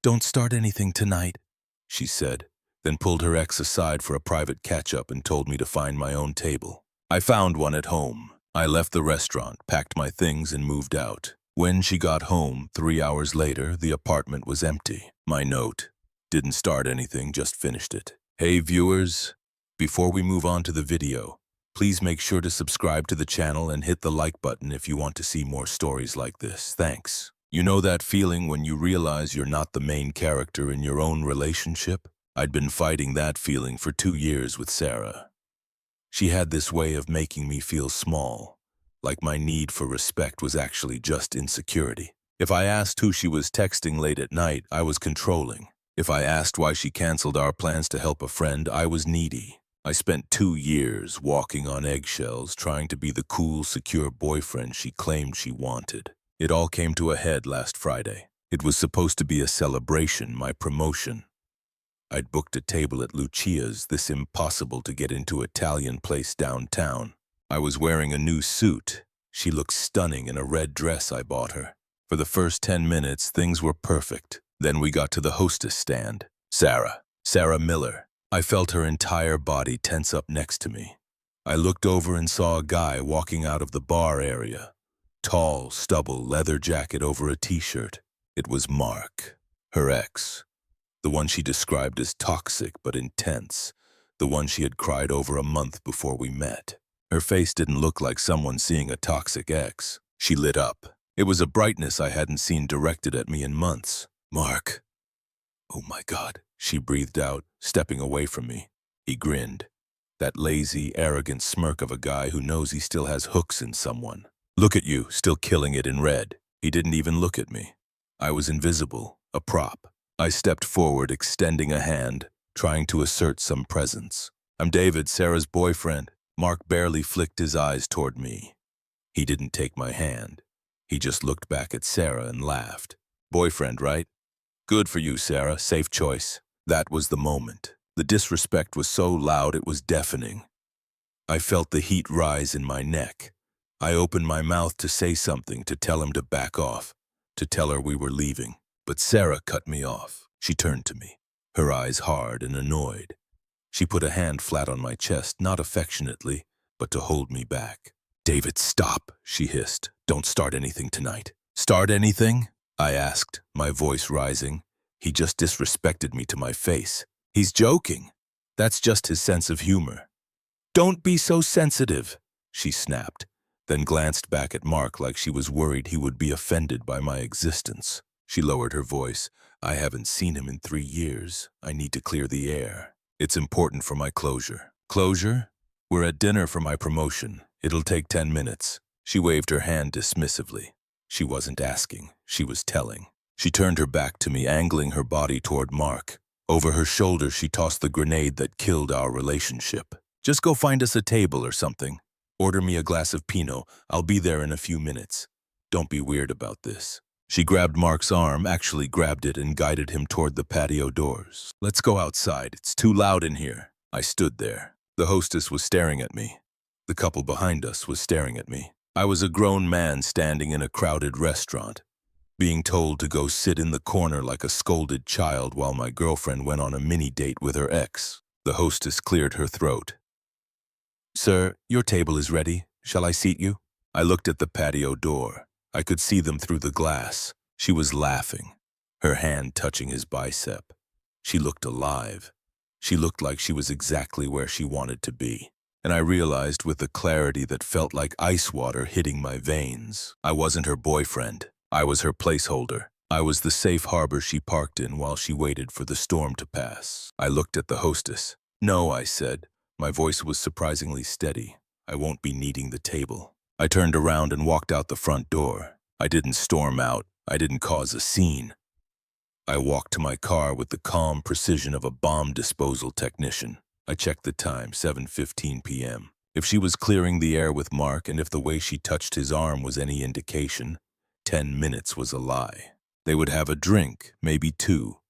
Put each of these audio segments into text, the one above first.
"Don't start anything tonight," she said, then pulled her ex aside for a private catch-up and told me to find my own table. I found one at home. I left the restaurant, packed my things, and moved out. When she got home, 3 hours later, the apartment was empty. My note: "Didn't start anything, just finished it." Hey viewers, before we move on to the video, please make sure to subscribe to the channel and hit the like button if you want to see more stories like this. Thanks. You know that feeling when you realize you're not the main character in your own relationship? I'd been fighting that feeling for 2 years with Sarah. She had this way of making me feel small, like my need for respect was actually just insecurity. If I asked who she was texting late at night, I was controlling. If I asked why she canceled our plans to help a friend, I was needy. I spent 2 years walking on eggshells, trying to be the cool, secure boyfriend she claimed she wanted. It all came to a head last Friday. It was supposed to be a celebration, my promotion. I'd booked a table at Lucia's, this impossible-to-get-into Italian place downtown. I was wearing a new suit. She looked stunning in a red dress I bought her. For the first 10 minutes, things were perfect. Then we got to the hostess stand. Sarah Miller. I felt her entire body tense up next to me. I looked over and saw a guy walking out of the bar area. Tall, stubble, leather jacket over a t-shirt. It was Mark, her ex. The one she described as toxic but intense. The one she had cried over a month before we met. Her face didn't look like someone seeing a toxic ex. She lit up. It was a brightness I hadn't seen directed at me in months. "Mark." "Oh my God," she breathed out, stepping away from me. He grinned. That lazy, arrogant smirk of a guy who knows he still has hooks in someone. "Look at you, still killing it in red." He didn't even look at me. I was invisible, a prop. I stepped forward, extending a hand, trying to assert some presence. "I'm David, Sarah's boyfriend." Mark barely flicked his eyes toward me. He didn't take my hand. He just looked back at Sarah and laughed. "Boyfriend, right? Good for you, Sarah. Safe choice." That was the moment. The disrespect was so loud it was deafening. I felt the heat rise in my neck. I opened my mouth to say something, to tell him to back off, to tell her we were leaving. But Sarah cut me off. She turned to me, her eyes hard and annoyed. She put a hand flat on my chest, not affectionately, but to hold me back. "David, stop," she hissed. "Don't start anything tonight." "Start anything?" I asked, my voice rising. He just disrespected me to my face. He's joking. That's just his sense of humor. "Don't be so sensitive," she snapped, then glanced back at Mark like she was worried he would be offended by my existence. She lowered her voice. "I haven't seen him in 3 years. I need to clear the air. It's important for my closure." "Closure? We're at dinner for my promotion. It'll take 10 minutes. She waved her hand dismissively. She wasn't asking. She was telling. She turned her back to me, angling her body toward Mark. Over her shoulder, she tossed the grenade that killed our relationship. "Just go find us a table or something. Order me a glass of Pinot. I'll be there in a few minutes. Don't be weird about this." She grabbed Mark's arm, actually grabbed it, and guided him toward the patio doors. "Let's go outside. It's too loud in here." I stood there. The hostess was staring at me. The couple behind us was staring at me. I was a grown man standing in a crowded restaurant, being told to go sit in the corner like a scolded child while my girlfriend went on a mini-date with her ex. The hostess cleared her throat. "Sir, your table is ready. Shall I seat you?" I looked at the patio door. I could see them through the glass. She was laughing, her hand touching his bicep. She looked alive. She looked like she was exactly where she wanted to be. And I realized with a clarity that felt like ice water hitting my veins, I wasn't her boyfriend. I was her placeholder. I was the safe harbor she parked in while she waited for the storm to pass. I looked at the hostess. "No," I said. My voice was surprisingly steady. "I won't be needing the table." I turned around and walked out the front door. I didn't storm out. I didn't cause a scene. I walked to my car with the calm precision of a bomb disposal technician. I checked the time, 7:15 p.m. If she was clearing the air with Mark, and if the way she touched his arm was any indication, 10 minutes was a lie. They would have a drink, maybe 2.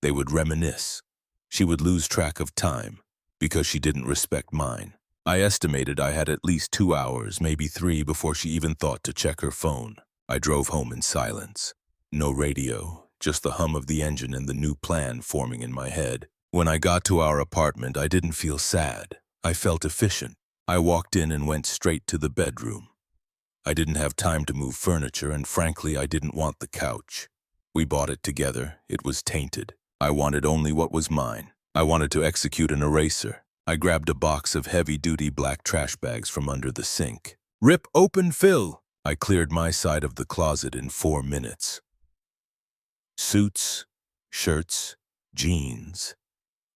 They would reminisce. She would lose track of time because she didn't respect mine. I estimated I had at least 2 hours, maybe 3, before she even thought to check her phone. I drove home in silence. No radio, just the hum of the engine and the new plan forming in my head. When I got to our apartment, I didn't feel sad. I felt efficient. I walked in and went straight to the bedroom. I didn't have time to move furniture, and frankly, I didn't want the couch. We bought it together. It was tainted. I wanted only what was mine. I wanted to execute an eraser. I grabbed a box of heavy-duty black trash bags from under the sink. Rip, open, fill! I cleared my side of the closet in 4 minutes. Suits, shirts, jeans.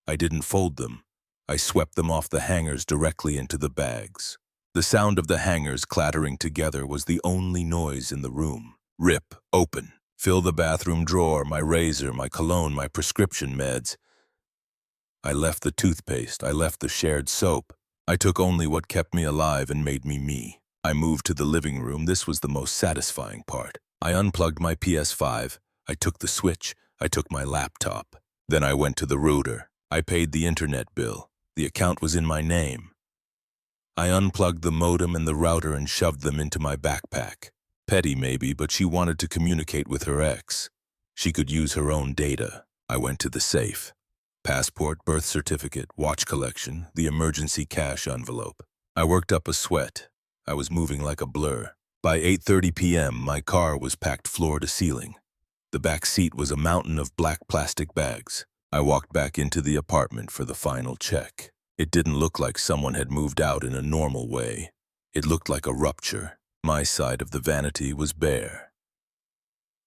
I didn't fold them. I swept them off the hangers directly into the bags. The sound of the hangers clattering together was the only noise in the room. Rip, open. Fill the bathroom drawer, my razor, my cologne, my prescription meds. I left the toothpaste. I left the shared soap. I took only what kept me alive and made me me. I moved to the living room. This was the most satisfying part. I unplugged my PS5. I took the switch. I took my laptop. Then I went to the router. I paid the internet bill. The account was in my name. I unplugged the modem and the router and shoved them into my backpack. Petty maybe, but she wanted to communicate with her ex. She could use her own data. I went to the safe. Passport, birth certificate, watch collection, the emergency cash envelope. I worked up a sweat. I was moving like a blur. By 8:30 p.m., my car was packed floor to ceiling. The back seat was a mountain of black plastic bags. I walked back into the apartment for the final check. It didn't look like someone had moved out in a normal way. It looked like a rupture. My side of the vanity was bare.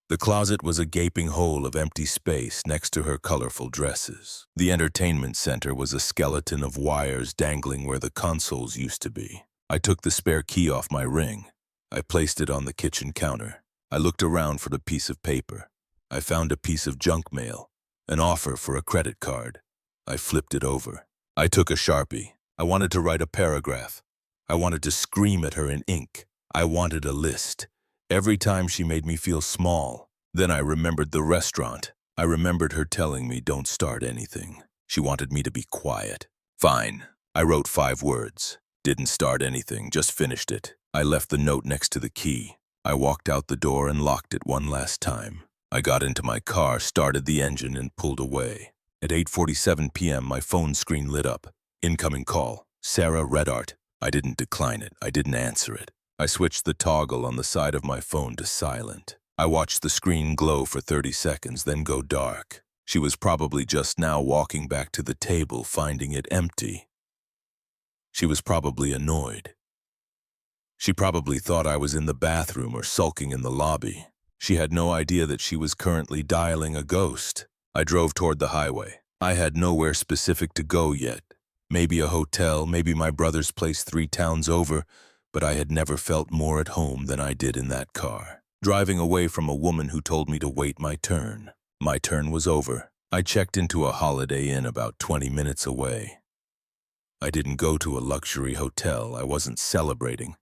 The closet was a gaping hole of empty space next to her colorful dresses. The entertainment center was a skeleton of wires dangling where the consoles used to be. I took the spare key off my ring. I placed it on the kitchen counter. I looked around for the piece of paper. I found a piece of junk mail, an offer for a credit card. I flipped it over. I took a Sharpie. I wanted to write a paragraph. I wanted to scream at her in ink. I wanted a list. Every time she made me feel small. Then I remembered the restaurant. I remembered her telling me don't start anything. She wanted me to be quiet. Fine. I wrote 5 words. Didn't start anything, just finished it. I left the note next to the key. I walked out the door and locked it one last time. I got into my car, started the engine, and pulled away. At 8:47 p.m., my phone screen lit up. Incoming call. Sarah Redart. I didn't decline it. I didn't answer it. I switched the toggle on the side of my phone to silent. I watched the screen glow for 30 seconds, then go dark. She was probably just now walking back to the table, finding it empty. She was probably annoyed. She probably thought I was in the bathroom or sulking in the lobby. She had no idea that she was currently dialing a ghost. I drove toward the highway. I had nowhere specific to go yet. Maybe a hotel, maybe my brother's place 3 towns over, but I had never felt more at home than I did in that car. Driving away from a woman who told me to wait my turn. My turn was over. I checked into a Holiday Inn about 20 minutes away. I didn't go to a luxury hotel. I wasn't celebrating.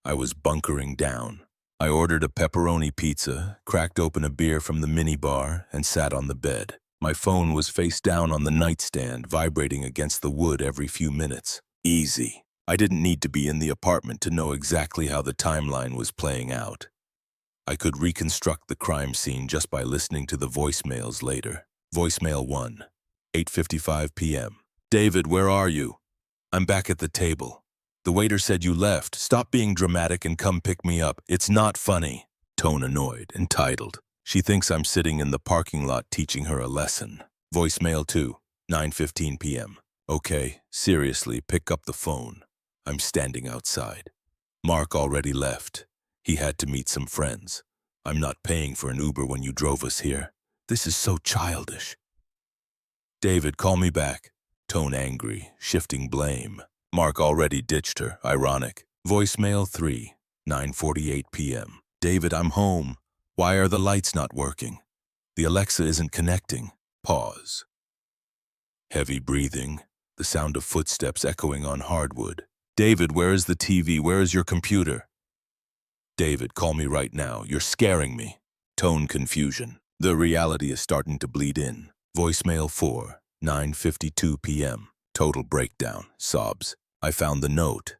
I was bunkering down. I ordered a pepperoni pizza, cracked open a beer from the minibar, and sat on the bed. My phone was face down on the nightstand, vibrating against the wood every few minutes. Easy. I didn't need to be in the apartment to know exactly how the timeline was playing out. I could reconstruct the crime scene just by listening to the voicemails later. Voicemail 1, 8:55 p.m. David, where are you? I'm back at the table. The waiter said you left. Stop being dramatic and come pick me up. It's not funny. Tone annoyed, entitled. She thinks I'm sitting in the parking lot teaching her a lesson. Voicemail 2, 9:15 p.m. Okay, seriously, pick up the phone. I'm standing outside. Mark already left. He had to meet some friends. I'm not paying for an Uber when you drove us here. This is so childish. David, call me back. Tone angry, shifting blame. Mark already ditched her, ironic. Voicemail 3, 9:48 p.m. David, I'm home. Why are the lights not working? The Alexa isn't connecting. Pause. Heavy breathing, the sound of footsteps echoing on hardwood. David, where is the TV? Where is your computer? David, call me right now. You're scaring me. Tone confusion. The reality is starting to bleed in. Voicemail 4, 9:52 p.m. Total breakdown, sobs. I found the note.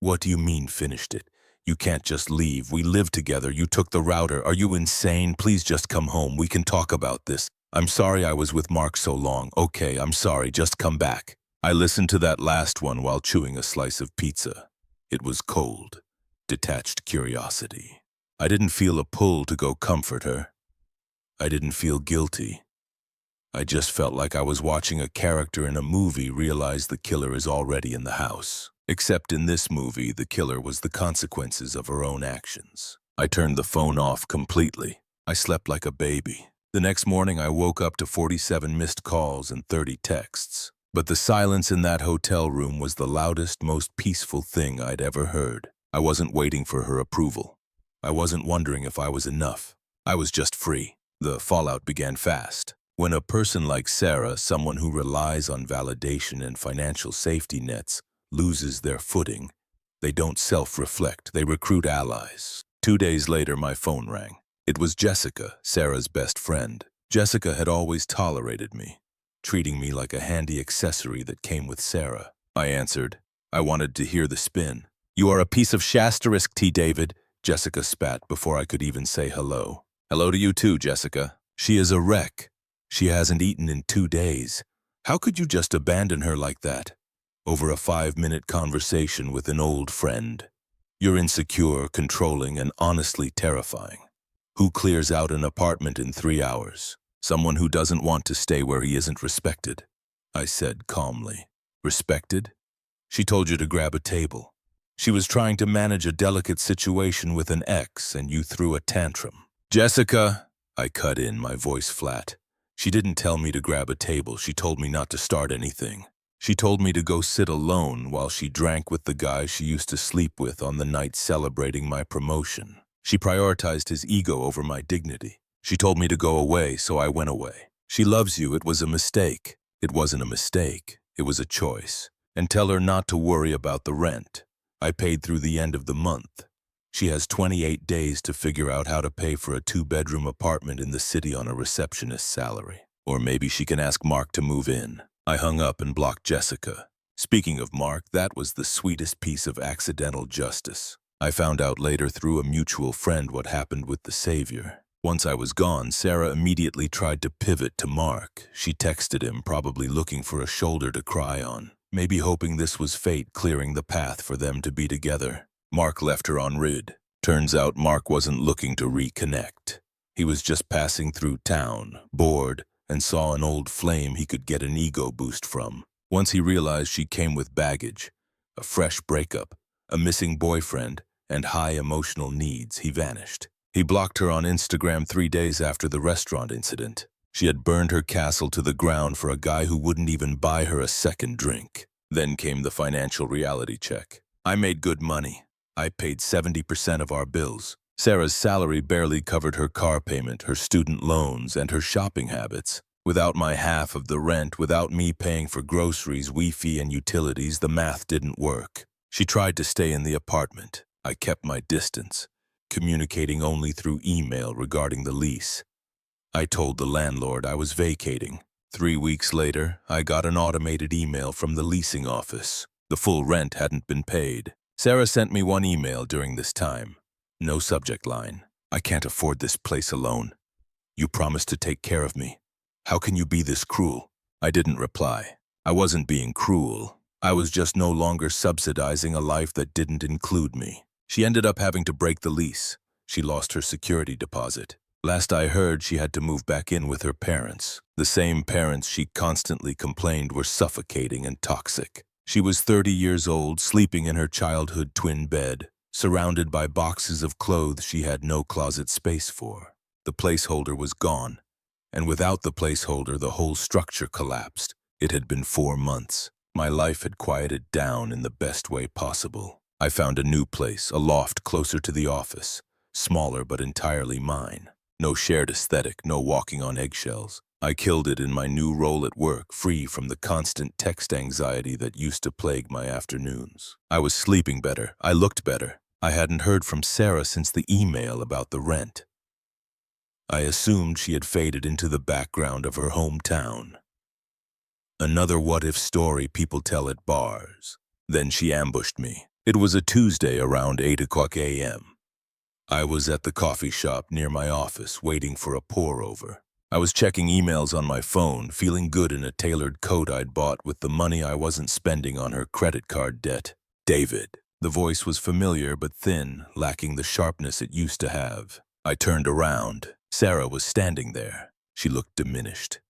What do you mean finished it? You can't just leave. We live together. You took the router. Are you insane? Please just come home. We can talk about this. I'm sorry I was with Mark so long. Okay, I'm sorry. Just come back. I listened to that last one while chewing a slice of pizza. It was cold, detached curiosity. I didn't feel a pull to go comfort her. I didn't feel guilty. I just felt like I was watching a character in a movie realize the killer is already in the house. Except in this movie, the killer was the consequences of her own actions. I turned the phone off completely. I slept like a baby. The next morning, I woke up to 47 missed calls and 30 texts. But the silence in that hotel room was the loudest, most peaceful thing I'd ever heard. I wasn't waiting for her approval. I wasn't wondering if I was enough. I was just free. The fallout began fast. When a person like Sarah, someone who relies on validation and financial safety nets, loses their footing, they don't self-reflect, they recruit allies. 2 days later, my phone rang. It was Jessica, Sarah's best friend. Jessica had always tolerated me, treating me like a handy accessory that came with Sarah. I answered. I wanted to hear the spin. "You are a piece of Shasterisk, T. David," Jessica spat before I could even say hello. "Hello to you too, Jessica. She is a wreck. She hasn't eaten in 2 days. How could you just abandon her like that? Over a 5-minute conversation with an old friend. You're insecure, controlling, and honestly terrifying. Who clears out an apartment in 3 hours? Someone who doesn't want to stay where he isn't respected," I said calmly. "Respected? She told you to grab a table. She was trying to manage a delicate situation with an ex, and you threw a tantrum." "Jessica," I cut in, my voice flat. "She didn't tell me to grab a table. She told me not to start anything. She told me to go sit alone while she drank with the guy she used to sleep with on the night celebrating my promotion. She prioritized his ego over my dignity. She told me to go away, so I went away. She loves you. It was a mistake." "It wasn't a mistake. It was a choice. And tell her not to worry about the rent. I paid through the end of the month. She has 28 days to figure out how to pay for a 2-bedroom apartment in the city on a receptionist's salary. Or maybe she can ask Mark to move in." I hung up and blocked Jessica. Speaking of Mark, that was the sweetest piece of accidental justice. I found out later through a mutual friend what happened with the savior. Once I was gone, Sarah immediately tried to pivot to Mark. She texted him, probably looking for a shoulder to cry on, maybe hoping this was fate clearing the path for them to be together. Mark left her on read. Turns out Mark wasn't looking to reconnect. He was just passing through town, bored, and saw an old flame he could get an ego boost from. Once he realized she came with baggage, a fresh breakup, a missing boyfriend, and high emotional needs, he vanished. He blocked her on Instagram 3 days after the restaurant incident. She had burned her castle to the ground for a guy who wouldn't even buy her a second drink. Then came the financial reality check. I made good money. I paid 70% of our bills. Sarah's salary barely covered her car payment, her student loans, and her shopping habits. Without my half of the rent, without me paying for groceries, Wi-Fi, and utilities, the math didn't work. She tried to stay in the apartment. I kept my distance, communicating only through email regarding the lease. I told the landlord I was vacating. 3 weeks later, I got an automated email from the leasing office. The full rent hadn't been paid. Sarah sent me one email during this time. No subject line. "I can't afford this place alone. You promised to take care of me. How can you be this cruel?" I didn't reply. I wasn't being cruel. I was just no longer subsidizing a life that didn't include me. She ended up having to break the lease. She lost her security deposit. Last I heard, she had to move back in with her parents. The same parents she constantly complained were suffocating and toxic. She was 30 years old, sleeping in her childhood twin bed, surrounded by boxes of clothes she had no closet space for. The placeholder was gone, and without the placeholder, the whole structure collapsed. It had been 4 months. My life had quieted down in the best way possible. I found a new place, a loft closer to the office, smaller but entirely mine. No shared aesthetic, no walking on eggshells. I killed it in my new role at work, free from the constant text anxiety that used to plague my afternoons. I was sleeping better. I looked better. I hadn't heard from Sarah since the email about the rent. I assumed she had faded into the background of her hometown. Another what-if story people tell at bars. Then she ambushed me. It was a Tuesday around 8 o'clock a.m. I was at the coffee shop near my office waiting for a pour-over. I was checking emails on my phone, feeling good in a tailored coat I'd bought with the money I wasn't spending on her credit card debt. David. The voice was familiar but thin, lacking the sharpness it used to have. I turned around. Sarah was standing there. She looked diminished.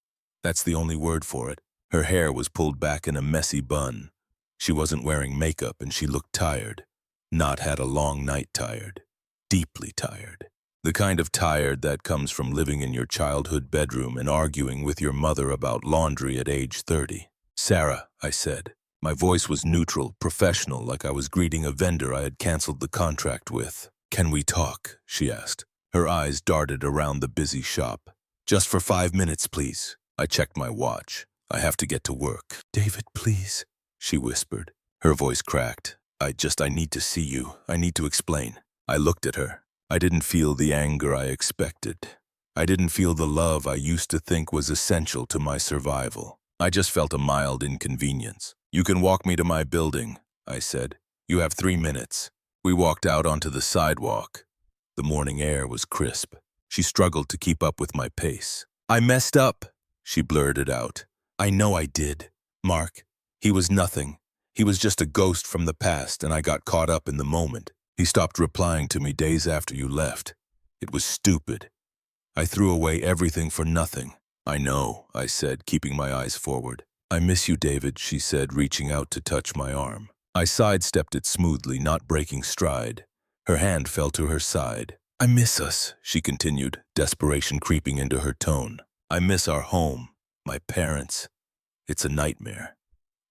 That's the only word for it. Her hair was pulled back in a messy bun. She wasn't wearing makeup and she looked tired. Not had a long night tired. Deeply tired. The kind of tired that comes from living in your childhood bedroom and arguing with your mother about laundry at age 30. Sarah, I said. My voice was neutral, professional, like I was greeting a vendor I had canceled the contract with. Can we talk? She asked. Her eyes darted around the busy shop. Just for 5 minutes, please. I checked my watch. I have to get to work. David, please, she whispered. Her voice cracked. I need to see you. I need to explain. I looked at her. I didn't feel the anger I expected. I didn't feel the love I used to think was essential to my survival. I just felt a mild inconvenience. You can walk me to my building, I said. You have 3 minutes. We walked out onto the sidewalk. The morning air was crisp. She struggled to keep up with my pace. I messed up, she blurted out. I know I did. Mark, he was nothing. He was just a ghost from the past, and I got caught up in the moment. He stopped replying to me days after you left. It was stupid. I threw away everything for nothing. I know, I said, keeping my eyes forward. I miss you, David, she said, reaching out to touch my arm. I sidestepped it smoothly, not breaking stride. Her hand fell to her side. I miss us, she continued, desperation creeping into her tone. I miss our home, my parents. It's a nightmare.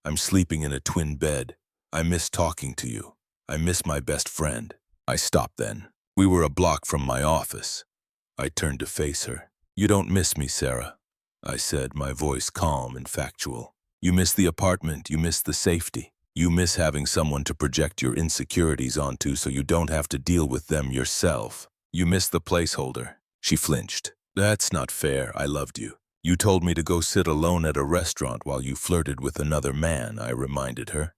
I'm sleeping in a twin bed. I miss talking to you. I miss my best friend. I stopped then. We were a block from my office. I turned to face her. You don't miss me, Sarah, I said, my voice calm and factual. You miss the apartment. You miss the safety. You miss having someone to project your insecurities onto so you don't have to deal with them yourself. You miss the placeholder. She flinched. That's not fair. I loved you. You told me to go sit alone at a restaurant while you flirted with another man, I reminded her.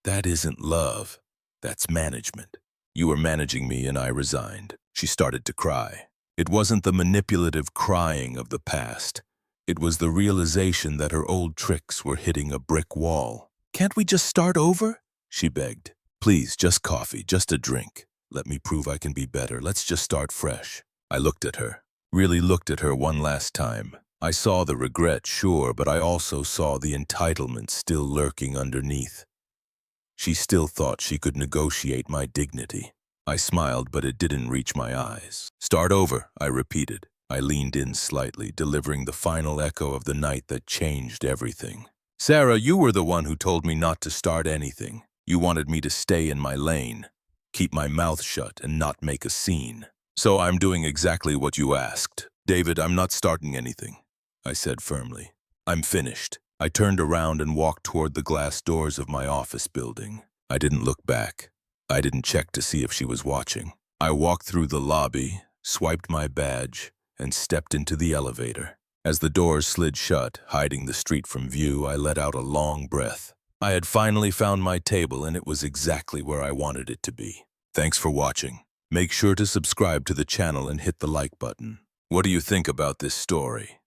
That isn't love. That's management. You were managing me and I resigned. She started to cry. It wasn't the manipulative crying of the past. It was the realization that her old tricks were hitting a brick wall. Can't we just start over? She begged. Please, just coffee, just a drink. Let me prove I can be better. Let's just start fresh. I looked at her. Really looked at her one last time. I saw the regret, sure, but I also saw the entitlement still lurking underneath. She still thought she could negotiate my dignity. I smiled, but it didn't reach my eyes. Start over, I repeated. I leaned in slightly, delivering the final echo of the night that changed everything. Sarah, you were the one who told me not to start anything. You wanted me to stay in my lane, keep my mouth shut, and not make a scene. So I'm doing exactly what you asked. David, I'm not starting anything, I said firmly. I'm finished. I turned around and walked toward the glass doors of my office building. I didn't look back. I didn't check to see if she was watching. I walked through the lobby, swiped my badge, and stepped into the elevator. As the doors slid shut, hiding the street from view, I let out a long breath. I had finally found my table, and it was exactly where I wanted it to be. Thanks for watching. Make sure to subscribe to the channel and hit the like button. What do you think about this story?